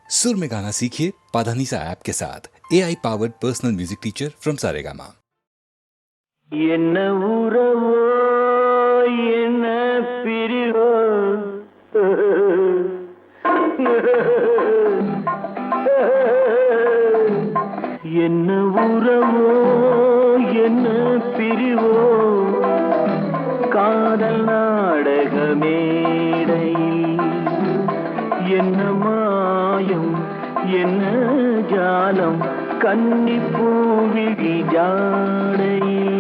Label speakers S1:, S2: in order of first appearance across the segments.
S1: सुर में गाना सीखिए पाधानीसा ऐप के साथ AI powered personal music teacher from Saregama.
S2: என்ன உறவோ என்ன பிரிவோ என்ன உறவோ என்ன பிரிவோ காதல் நாடக மேடையில் என்ன மாயம் என்ன ஜாலம் கன்னி பூவிழி ஜாடையில்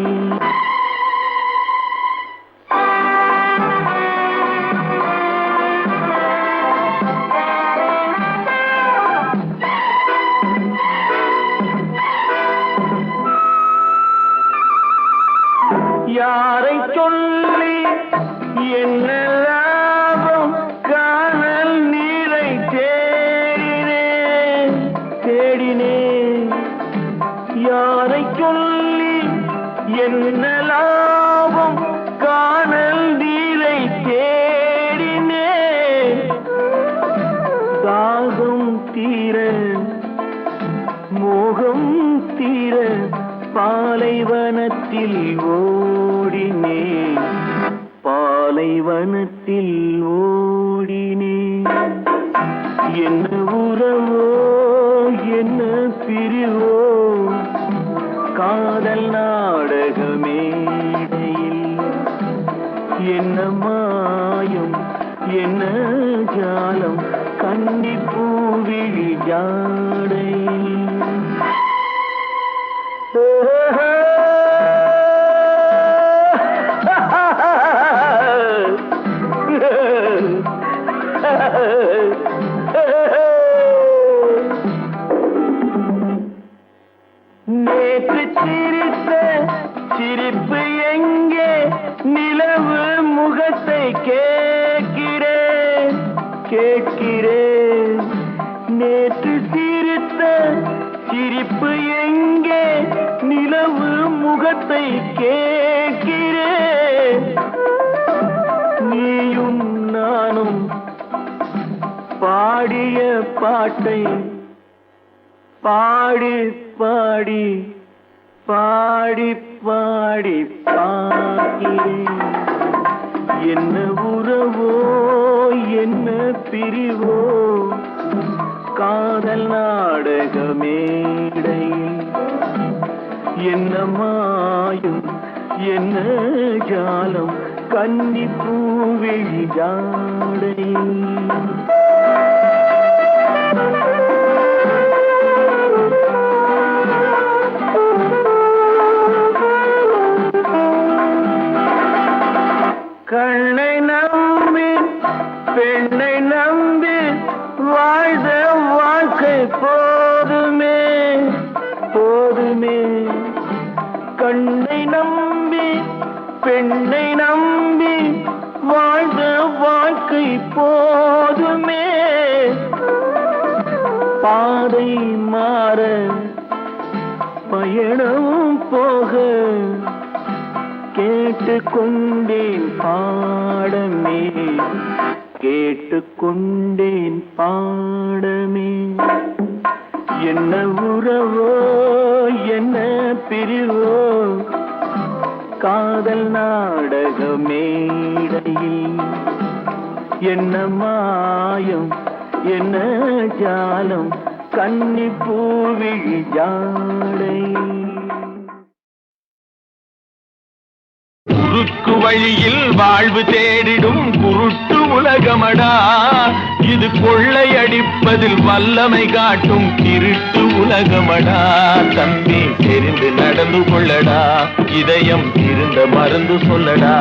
S2: யாரை சொல்லி என்ன லாபம் காணல் நீரை தேடினேன் தேடினேன் யாரை சொல்லி என்ன லாபம் காணல் நீரை தேடினேன் தாகம் தீர மோகம் தீர பாலைவனத்தில் ஓடினேன் பாலைவனத்தில் ஓடினேன் என்ன உறவோ என்ன பிரிவோ காதல் நாடக மேடையில் என்ன மாயம் என்ன ஜாலம் கன்னி பூவிழி ஜாடையில் நேற்று சிரித்த சிரிப்பு எங்கே நிலவு முகத்தை கேட்கிறேன் கேட்கிறேன் நேற்று சிரித்த சிரிப்பு எங்கே நிலவு முகத்தை கேட்கிறேன் நீயும் நானும் பாடிய பாட்டை பாடி பாடி பாடி பாடி பாடினேன் என்ன உறவோ என்ன பிரிவோ காதல் நாடக மேடையில் என்ன மாயம் என்ன ஜாலம் கன்னி பூவிழி ஜாடையில் கண்ணை நம்பி பெண்ணை நம்பி வாழ்ந்த வாழ்க்கை போதுமே போதுமே கண்ணை நம்பி பெண்ணை நம்பி வாழ்ந்த வாழ்க்கை போதுமே பாதை மாற பயணம் போக கேட்டுக்கொண்டேன் பாடமே கேட்டுக்கொண்டேன் பாடமே என்ன உறவோ என்ன பிரிவோ காதல் நாடக மேடையில் என்ன மாயம் என்ன ஜாலம் கன்னி பூவிழி ஜாடையில்
S3: குறுக்கு வழியில் வாழ்வு தேடிடும் குருட்டு உலகமடா இது கொள்ளையடிப்பதில் வல்லமை காட்டும் திருட்டு உலகமடா தம்பி தெரிந்து நடந்து கொள்ளடா இதயம் இருந்த மருந்து சொல்லடா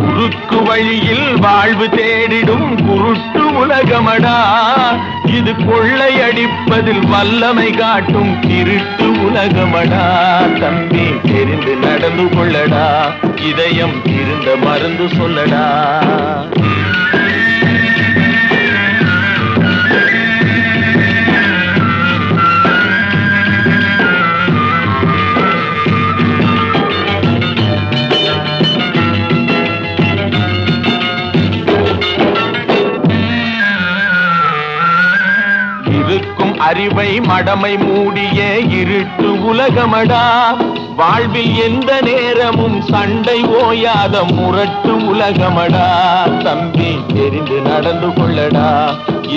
S3: குறுக்கு வழியில் வாழ்வு தேடிடும் குருட்டு உலகமடா இது கொள்ளையடிப்பதில் வல்லமை காட்டும் திருட்டு உலகமடா தம்பி தெரிந்து நடந்து கொள்ளடா இதயம் இருந்த மருந்து சொல்லடா இருக்கும் அறிவை மடமை மூடிய இருட்டு உலகமடா. வாழ்வில் எந்த நேரமும் சண்டை ஓயாத முரட்டு உலகமடா. தம்பி தெரிந்து நடந்து கொள்ளடா,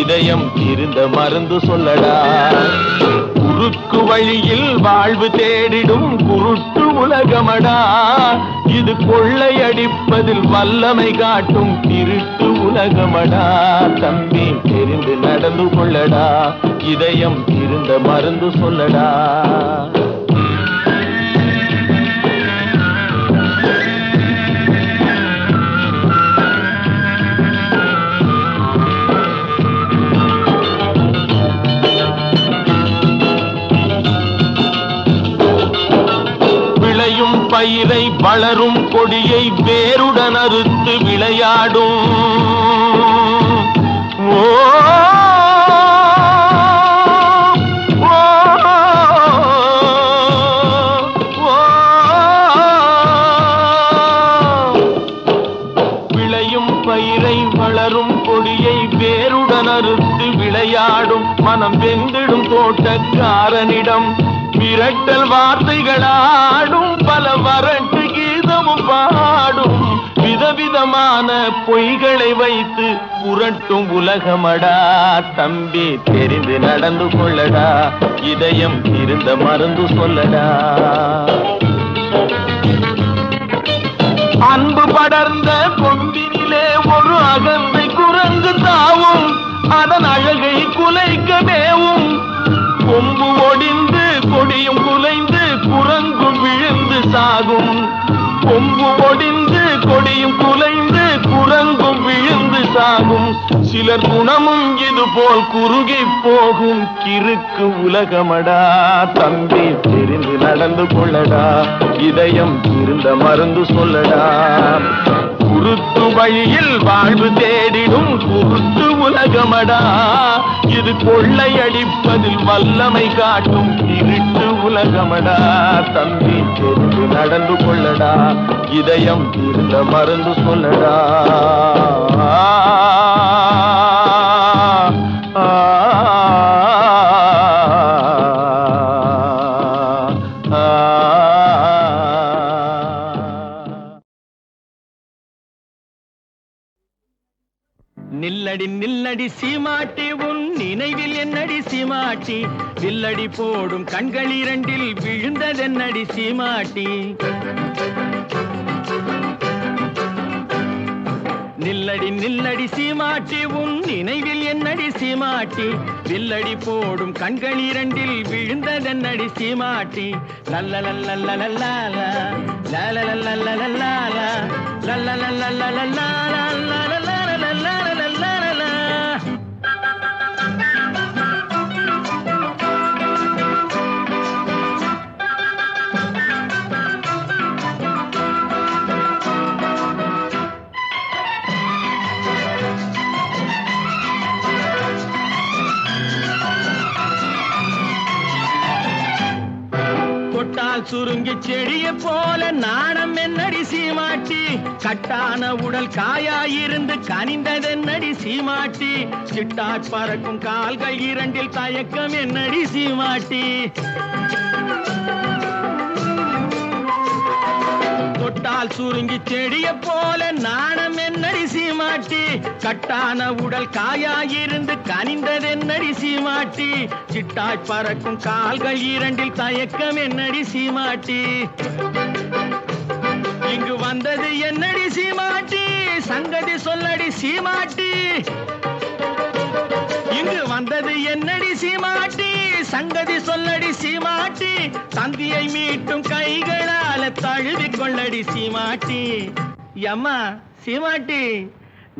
S3: இதயம் இருந்த மருந்து சொல்லடா. குறுக்கு வழியில் வாழ்வு தேடிடும் குருட்டு உலகமடா. இது கொள்ளையடிப்பதில் வல்லமை காட்டும் திருட்டு உலகமடா. தம்பி தெரிந்து நடந்து கொள்ளடா, இதயம் இருந்த மருந்து சொல்லடா. பயிரை வளரும் கொடியை வேருடன் அறுத்து விளையாடும். ஓ விளையும் பயிரை வளரும் கொடியை வேருடன் அறுத்து விளையாடும். மனம் வெந்திடும் தோட்டக்காரனிடம் விரட்டல் வார்த்தைகளாடும். பல வரட்டு கீதமும் பாடும். விதவிதமான பொய்களை வைத்து புரட்டும் உலகமடா. தம்பி தெரிந்து நடந்து கொள்ளடா, இதயம் இருந்த மருந்து சொல்லடா. அன்பு படர்ந்த கொம்பினிலே ஒரு அகந்தை குரங்கு தாவும். அதன் அழகை குலைக்க மேவும். கொம்பு ஒடிந்து கொடியும் குலைந்து குரங்கும் விழுந்து சாகும். கொம்பு ஒடிந்து கொடியும் குலைந்து குரங்கும் விழுந்து சாகும். சிலர் குணமும் இது போல் குறுகி போகும் கிறுக்கு உலகமடா. தம்பி தெரிந்து நடந்து கொள்ளடா, இதயம் இருந்த மருந்து சொல்லடா. குருட்டு வழியில் வாழ்வு தேடிடும் குருட்டு உலகமடா. இது கொள்ளையடிப்பதில் வல்லமை காட்டும் இருட்டு உலகமடா. தம்பி தெரிந்து நடந்து கொள்ளடா, இதயம் இருந்த மருந்து சொல்லடா. நில்லடி நில்லடி சீமாட்டி, உன் நினைவில் என்னடி சீமாட்டி? வில்லடி போடும் கண்கள் இரண்டில் விழுந்ததென்னடி சீமாட்டி? நில்லடி நில்லடி சீமாட்டி, உன் நினைவில் என்னடி சீமாட்டி? வில்லடி போடும் கண்கள் இரண்டில் விழுந்ததென்னடி சீமாட்டி? லல்லலல்லல்லலல்லா லல்லலல்லல்லல்லா லல்லலல்லல்லல்லா. சுருங்கி செடிய போல நாணம் என்னடி சீமாட்டி? கட்டான உடல் காயாயிருந்து கனிந்ததென்னடி சீமாட்டி? சிட்டாட் பறக்கும் கால்கள் இரண்டில் தயக்கம் என்னடி சீமாட்டி? தொட்டால் சுருங்கி செடிய போல நாணம் என்னடி சீமாட்டி? கட்டான உடல் காயாயிருந்து கனிந்ததென்னடி சீமாட்டி? சிட்டாய் பறக்கும் கால்கள் இரண்டில் தயக்கம் என்னடி சீமாட்டி? இங்கு வந்தது என்னடி சீமாட்டி? சங்கதி சொல்லடி சீமாட்டி. இங்கு வந்தது என்னடி சீமாட்டி? சங்கதி சொல்லடி சீமாட்டி. தந்தியை மீட்டும் கைகளால தழுவிக் கொள்ளடி சீமாட்டி. அம்மா சீமாட்டி,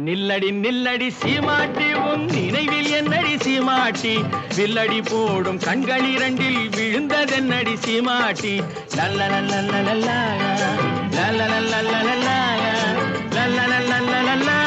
S3: நில்லடி நில்லடி சீமாட்டி, உன் நினைவில் என்னடி சீமாட்டி? வில்லடி போடும் கண்கள் இரண்டில் விழுந்ததென்னடி சீமாட்டி? லல்லலல்லல்லல்லா லல்லலல்லல்லல்லா லல்லலல்லல்லல்லா.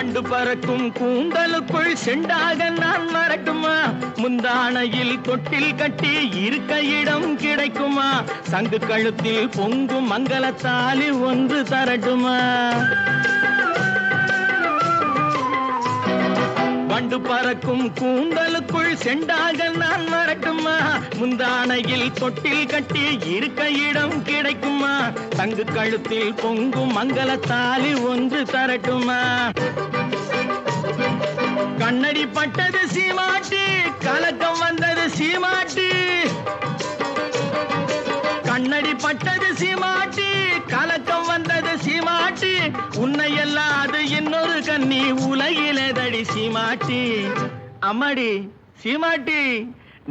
S3: வண்டு பறக்கும் கூந்தலுக்குள் செண்டாக நான் வரட்டுமா? முந்தானையில் தொட்டில் கட்டி இருக்க இடம் கிடைக்குமா? சங்கு கழுத்தில் பொங்கும் மங்களத்தாலி ஒன்று தரட்டுமா? வண்டு பறக்கும் கூந்தலுக்குள் செண்டாக நான் வரட்டுமா? முந்தானையில் தொட்டில் கட்டி இருக்க இடம் கிடைக்குமா? தங்கு கழுத்தில் பொங்கும் மங்களத்தாலி ஒன்று தரட்டுமா? கண்ணடி பட்டது சீமாட்டி, கலக்கம் வந்தது சீமாட்டி. கண்ணடி பட்டது சீமாட்டி, கலக்கம் வந்தது சீமாட்டி. உன்னை அல்லாது இன்னொரு கண்ணி உலகிலேதடி சீமாட்டி. அம்மாடி சீமாட்டி,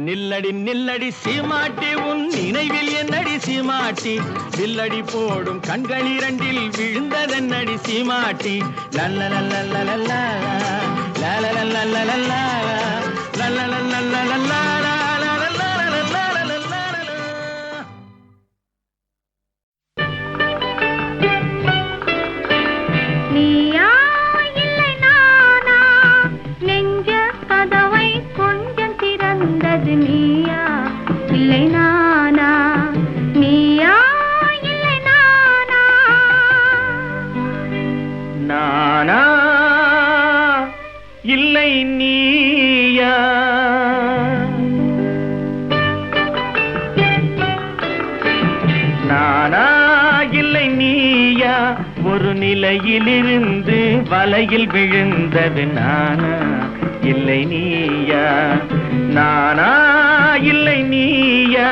S3: நில்லடி நில்லடி சீமாட்டி, உன் நினைவில் என்னடி சீமாட்டி? வில்லடி போடும் கண்கள் இரண்டில் விழுந்ததென்னடி சீமாட்டி? லல்ல லல்ல லல்ல லல்ல லல்ல லல்ல லல்ல ஒரு நிலையிலிருந்து வலையில் விழுந்தது நானா இல்லை நீயா? நானா இல்லை நீயா?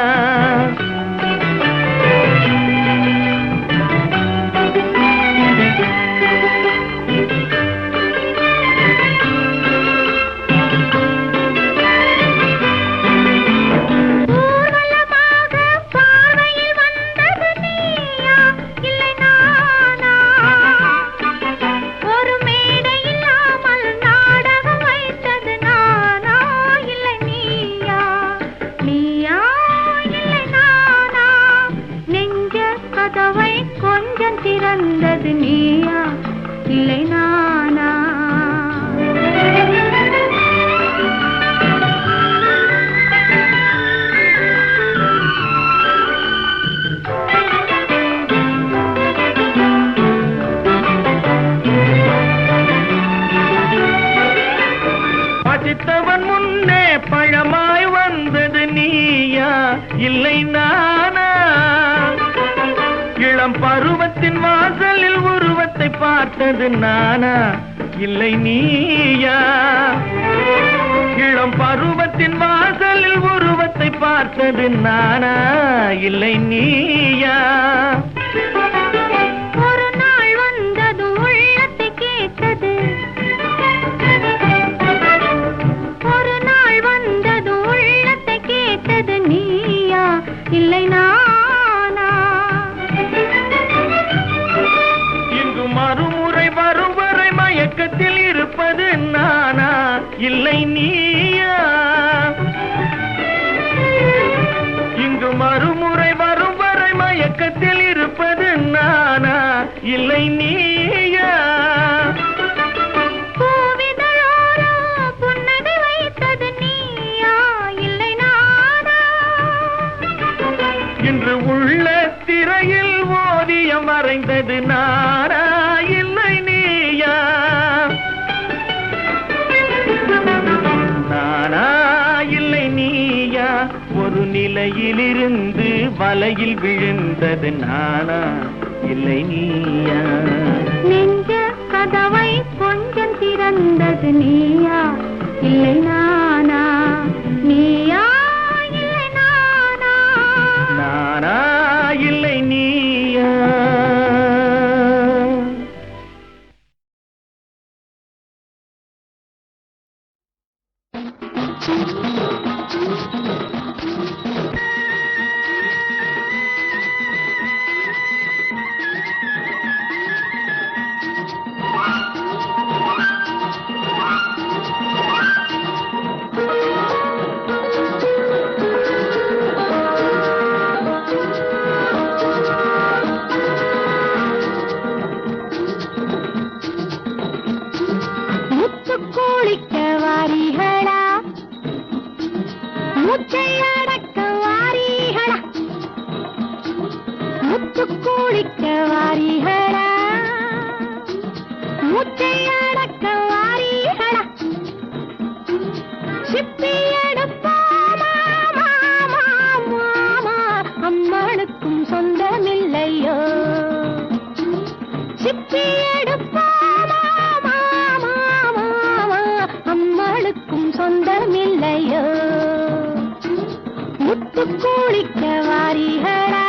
S3: பசித்தவன் முன்னே பழமாய் வந்தது நீயா இல்லை நானா? இளம் பருவத்தின் வாசலில் உருவத்தை பார்த்தது நானா இல்லை நீயா? இளம் பருவத்தின் வாசலில் உருவத்தை பார்த்தது நானா இல்லை நீயா?
S4: ஒரு நாள் வந்தது உள்ளத்தை கேட்டது, ஒரு நாள் வந்தது உள்ளத்தை கேட்டது நீயா இல்லை நானா?
S3: இங்கு மறுமுறை வரும் வரை மயக்கத்தில் இருப்பது நானா இல்லை நீயா? இங்கு மறுமுறை வரும் வரை மயக்கத்தில் இருப்பது நானா இல்லை நீயா?
S4: பூவிதழோரோ புன்னகை வைத்தது நீயா இல்லை நானா?
S3: இன்று உள்ள திரையில் ஓவியம் வரைந்தது நானா இல்லை நீயா? நானா இல்லை நீயா? ஒரு நிலையிலிருந்து வலையில் விழுந்தது நானா இல்லை நீயா?
S4: நெஞ்ச கதவை கொஞ்சம் திறந்தது நீயா இல்லை நானா? நீயா இல்லை நானா?
S3: நானா இல்லை நீயா?
S4: முத்து குளிக்க வாரிகளா முச்சை அடக்க வாரிகளா சிப்பி எடுப்போமா மாமா மாமா அம்மனுக்கும் சொந்தமில்லையோ சிப்பி எடுப்போமா மாமா மாமா அம்மனுக்கும் சொந்தமில்லையோ முத்து குளிக்க வாரிகளா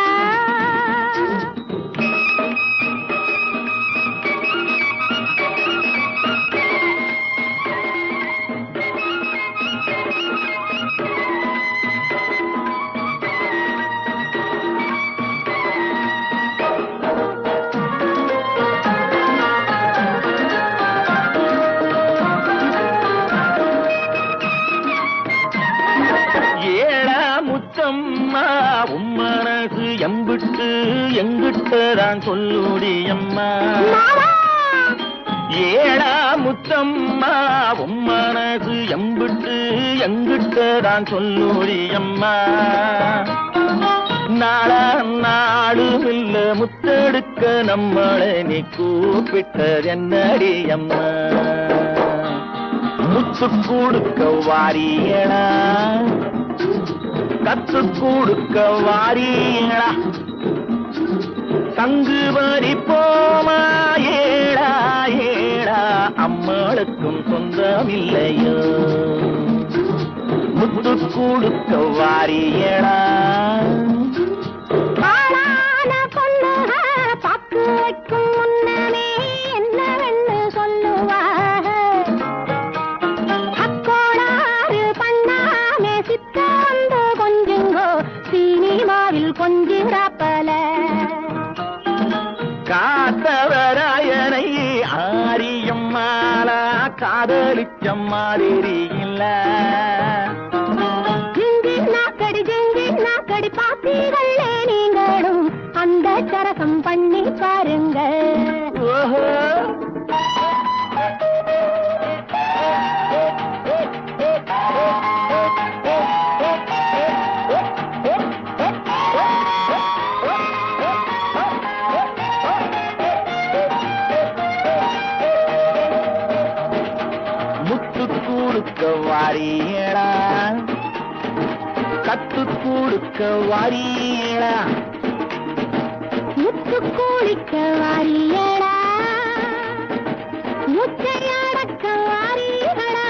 S3: உம்மனசு எம்பிட்டு எங்கிட்டதான் சொல்லுடி அம்மா ஏழா முத்தம்மா உம்மனசு எம்பிட்டு எங்கிட்டதான் சொல்லுடி அம்மா நாளா நாளும் இல்ல முத்தெடுக்க நம்மளை நீ கூப்பிட்டது என்னடி அம்மா முத்து கொடுக்க வாரியடா கத்து கொடுக்க வாரீங்களா சங்கு வரி போமா ஏடா ஏடா அம்மாளுக்கும் சொந்தமில்லையோ முத்து கொடுக்க வாரியடா
S4: பாக்கு வைக்கும் முன்னமே என்னவென்னு சொல்லுவாக அக்கோளாறு பண்ணாமே சித்தாந்து கொஞ்சுங்கோ சினிமாவில் கொஞ்சிராப்பல
S3: காத்தவராயனை ஆரியம்மாளா காதலிச்ச மாதிரி இல்ல
S4: ஜிங்கி பாத்தீர்களே நீங்களும் அந்த சரசம் பண்ணி பாருங்க
S3: ஓஹோ முத்து கொடுக்க வாரியடா கத்து கொடுக்க வாரியடா
S4: முத்து குளிக்க வாரியடா முச்சை அடக்க வாரிகளா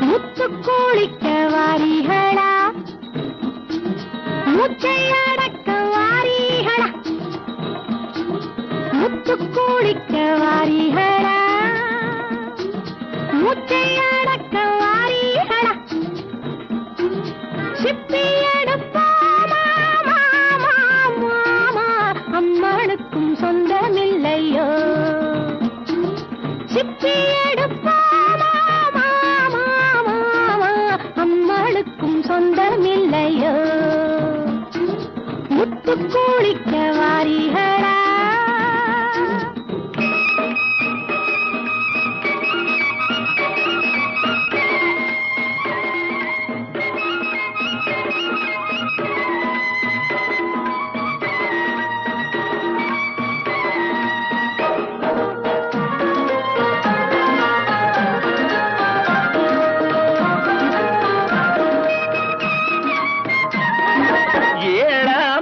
S4: முத்து குளிக்க வாரிகளா முச்சை அடக்க வாரிகளா முத்து குளிக்க வாரிகளா முச்சை அடக்க வாரிகளா சிப்பி எடுப்போமா மாமா மாமா அம்மனுக்கும் சொந்தமில்லையோ சிப்பி எடுப்போமா மாமா மாமா அம்மனுக்கும் சொந்தமில்லையோ முத்து குளிக்க வாரிகளா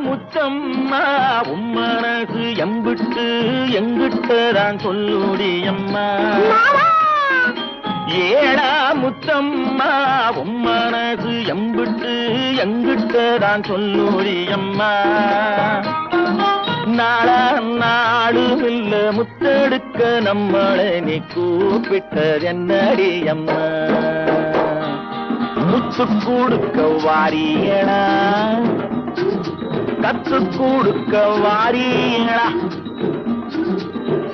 S3: முத்தம்மா உம்மனசு எம்பிட்டு எங்கிட்டதான் சொல்லுடி அம்மா ஏடா முத்தம்மா உம்மனசு எம்பிட்டு எங்கிட்டதான் சொல்லுடி அம்மா நாளா நாளும் இல்ல முத்தெடுக்க நம்மளை நீ கூப்பிட்டது என்னடி அம்மா முத்து கொடுக்க வாரியடா கத்து கொடுக்க வாரீங்களா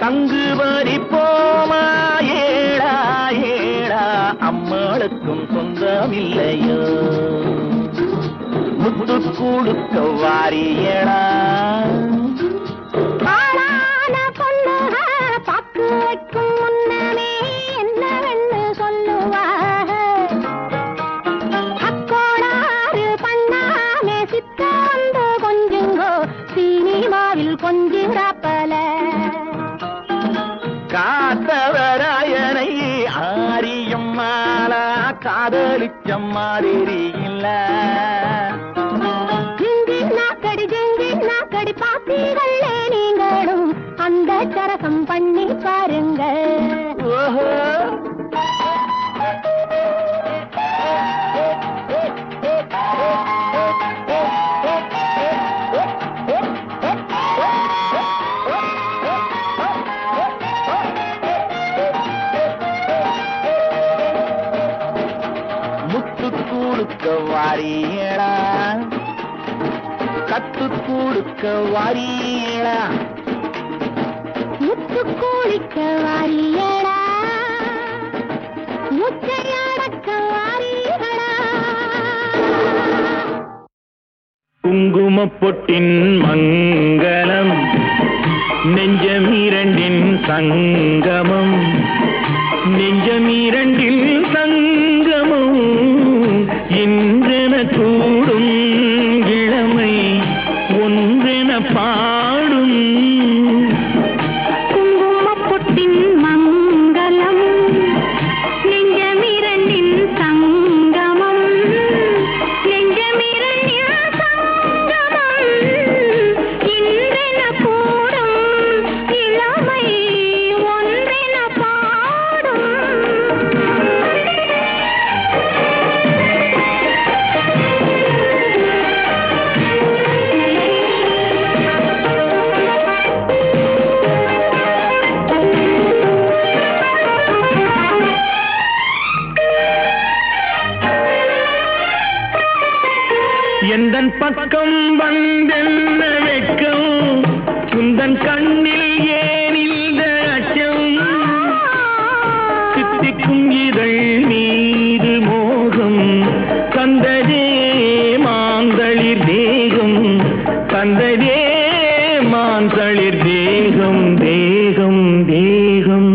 S3: சங்கு பறிப்போமா ஏழா ஏழா அம்மாளுக்கும் சொந்தமில்லையோ முத்து கொடுக்க வாரியேடா காத்தவராயனை ஆரியம் மாலா காதலிச்சம் மாதிரி இல்ல
S4: நாக்கடி பாத்தீங்களே நீங்களும் அந்த சரகம் பண்ணி பாருங்க
S3: ஓஹோ வாரியேடா கத்து கொடுக்க வாரியேடா
S4: முத்து கூலிக்க வாரியேடா முச்சையடக்க வாரியேடா
S3: குங்குமப்பொட்டின் மங்களம் நெஞ்சமீரண்டின் சங்கமம் நெஞ்சமீரண்டில் சங்கமம் இன்றென கூடும் இளமை ஒன்றென பாடும்
S4: குங்குமப்பொட்டின் மங்களம் நெஞ்சமிரண்டின் சங்கமம் நெஞ்சமிரண்டின் சங்கமம் இன்றென கூடும் இளமை ஒன்றென பாடும்
S3: எந்தன் பக்கம் வந்தென்ன வெட்கம் குந்தன் கண்ணில் ஏன் இந்த அச்சம் சித்திக்கும் இதழ் மீது மோகம் தந்ததே மாந்தளிர் தேகம் தந்ததே மாந்தளிர் தேகம் தேகம் தேகம்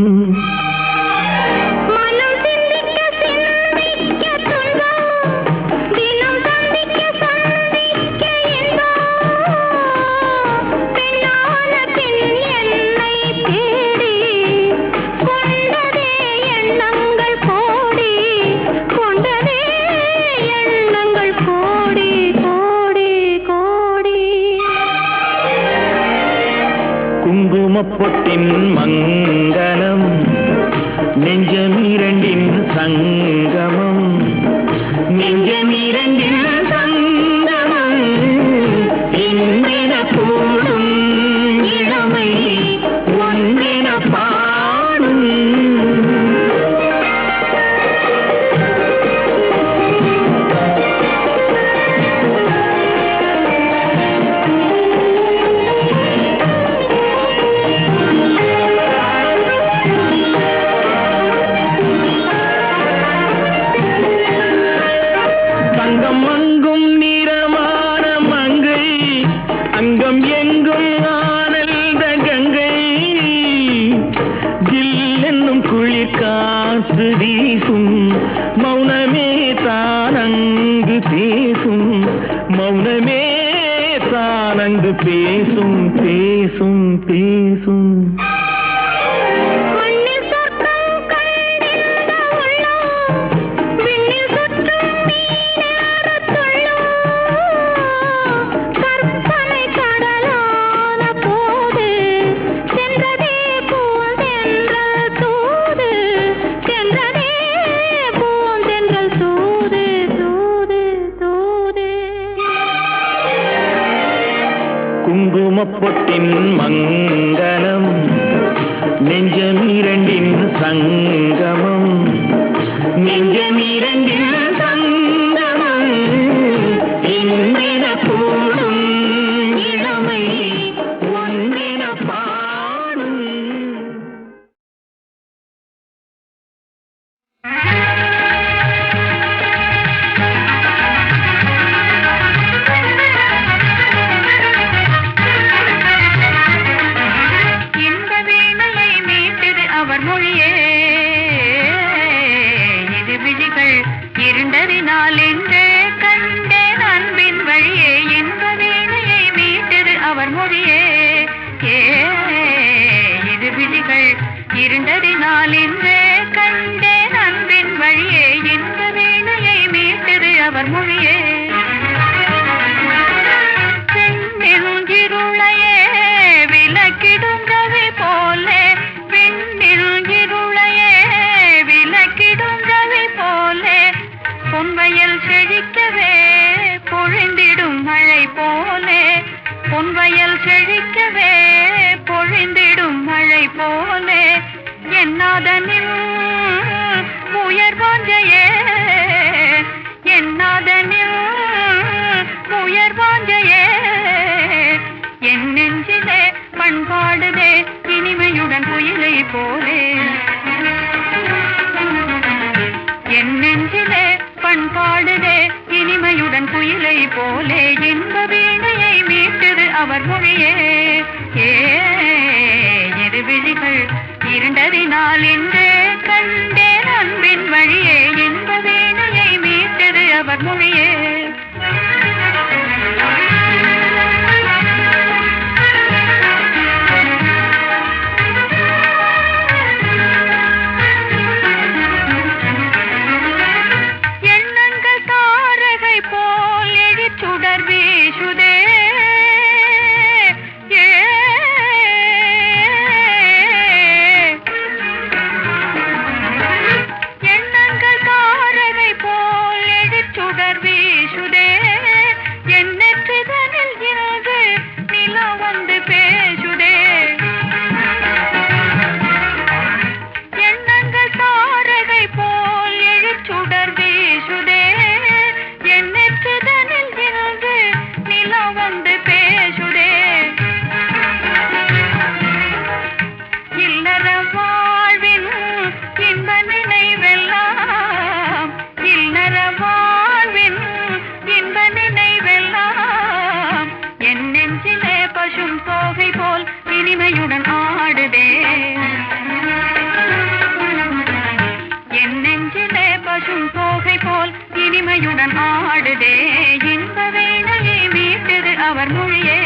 S3: குங்குமப்பொட்டின் மங்களம் நெஞ்சமீரண்டின் சங்கமம் நெஞ்சமீரண்டின் சங்கமம் இன்றென கூடும் இளமை ஒன்றென பாடும் தங்கம் அங்கும் நிறமான மங்கை அங்கம் எங்கும் ஆனந்த கங்கை ஜில் என்னும் குளிர் காற்று வீசும் மௌனமே தானங்கு பேசும் மௌனமே தானங்கு பேசும் பேசும் பேசும் குங்குமப்பொட்டின் மங்களம் நெஞ்சமீரண்டின் சங்கமம் நெஞ்சமீரண்டின் சங்கமம் இன்றென கூடும்
S4: அவர் மொழியே. இது விழிகள் இருண்டதினால் இன்றே கண்டேன் அன்பின் வழியே. இந்த வீணையை மீட்டது அவர் மொழியே. பெண்ணிருளையே விளக்கிடும் ரவி போலே, பெண்ணிருளையே விளக்கிடும் ரவி போலே, பொன்வயல் செழிக்கவே பொழிந்திடும் மழை போலே, பொன்வயல் செழிக்கவே பொழிந்திடும் மழை போலே, என்னாதனில் உயர்வாஞ்சையே, என்னாதனில் உயர்வாஞ்சையே, என் நெஞ்சிலே பண்பாடுதே இனிமையுடன் குயிலை போலே, என் நெஞ்சிலே பண்பாடுதே இனிமையுடன் குயிலை போலே. இன்ப வீணையை மீட்டது அவர் மொழியே. இரு விழிகள் இருண்டதினால் இன்றே கண்டேன் அன்பின் வழியே. இன்ப வீணையை மீட்டது அவர் மொழியே. எண்ணங்கள் தாரகை போல் எழிச்சுடர் வீசுதே. எண்ணங்கள் தாரகை போல் எழிச்சுடர் வீசுதே. என் நெற்றிதனில் இருந்து நிலா வந்து பேசுதே. எண்ணங்கள் தாரகை போல் எழிச்சுடர் வீசுதே. என் நெற்றிதனில் இருந்து நிலா வந்து பேசுதே. இல்லற வாழ்வின் இன்ப நினைவெல்லாம், இல்லற வாழ்வின் இன்ப நினைவெல்லாம், என் நெஞ்சிலே பசும் தோகை போல் இனிமையுடன் ஆடுதே. என் நெஞ்சிலே பசும் தோகை போல் இனிமையுடன் ஆடுதே. இன்ப வீணையை மீட்டது அவர் மொழியே.